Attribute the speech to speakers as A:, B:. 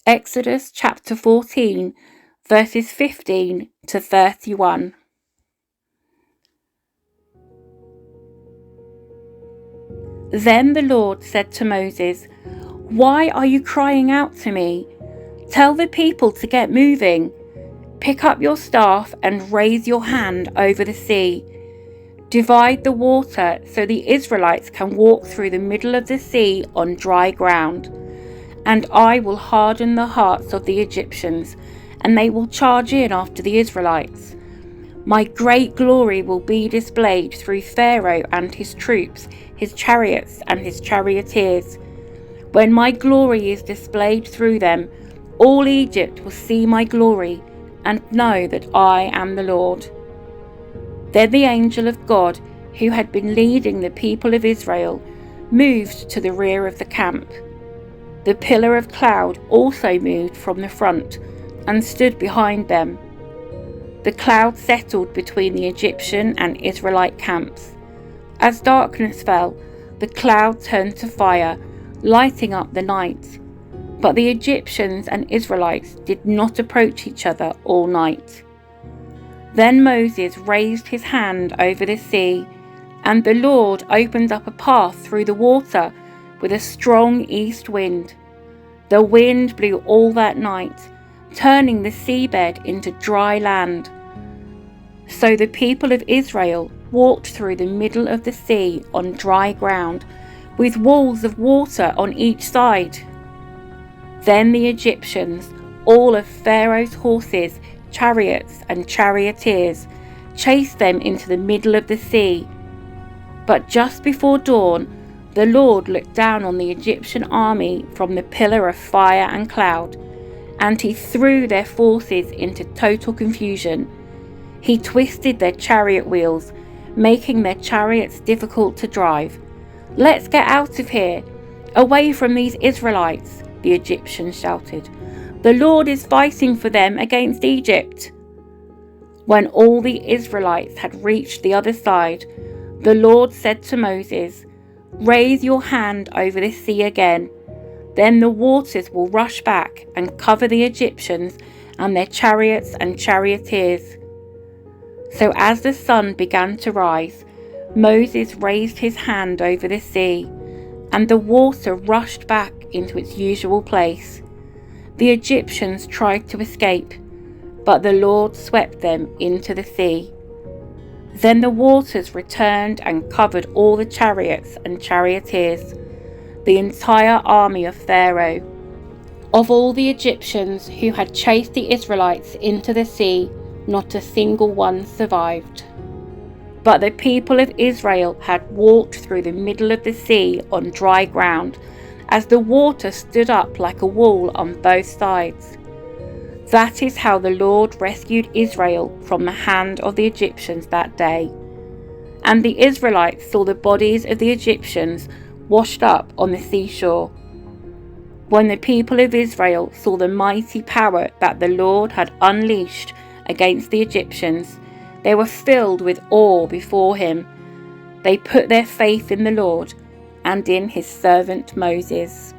A: Exodus chapter 14, verses 15 to 31. Then the Lord said to Moses, "Why are you crying out to me? Tell the people to get moving. Pick up your staff and raise your hand over the sea. Divide the water so the Israelites can walk through the middle of the sea on dry ground. And I will harden the hearts of the Egyptians, and they will charge in after the Israelites. My great glory will be displayed through Pharaoh and his troops, his chariots and his charioteers. When my glory is displayed through them, all Egypt will see my glory and know that I am the Lord." Then the angel of God, who had been leading the people of Israel, moved to the rear of the camp. The pillar of cloud also moved from the front and stood behind them. The cloud settled between the Egyptian and Israelite camps. As darkness fell, the cloud turned to fire, lighting up the night. But the Egyptians and Israelites did not approach each other all night. Then Moses raised his hand over the sea, and the Lord opened up a path through the water with a strong east wind. The wind blew all that night, turning the seabed into dry land. So the people of Israel walked through the middle of the sea on dry ground, with walls of water on each side. Then the Egyptians, all of Pharaoh's horses, chariots and charioteers, chased them into the middle of the sea. But just before dawn, the Lord looked down on the Egyptian army from the pillar of fire and cloud, and he threw their forces into total confusion. He twisted their chariot wheels, making their chariots difficult to drive. "Let's get out of here, away from these Israelites," the Egyptians shouted. "The Lord is fighting for them against Egypt." When all the Israelites had reached the other side, the Lord said to Moses, "Raise your hand over the sea again. Then the waters will rush back and cover the Egyptians and their chariots and charioteers." So as the sun began to rise, Moses raised his hand over the sea, and the water rushed back into its usual place. The Egyptians tried to escape, but the Lord swept them into the sea. Then the waters returned and covered all the chariots and charioteers, the entire army of Pharaoh. Of all the Egyptians who had chased the Israelites into the sea, not a single one survived. But the people of Israel had walked through the middle of the sea on dry ground, as the water stood up like a wall on both sides. That is how the Lord rescued Israel from the hand of the Egyptians that day. And the Israelites saw the bodies of the Egyptians washed up on the seashore. When the people of Israel saw the mighty power that the Lord had unleashed against the Egyptians, they were filled with awe before him. They put their faith in the Lord and in his servant Moses.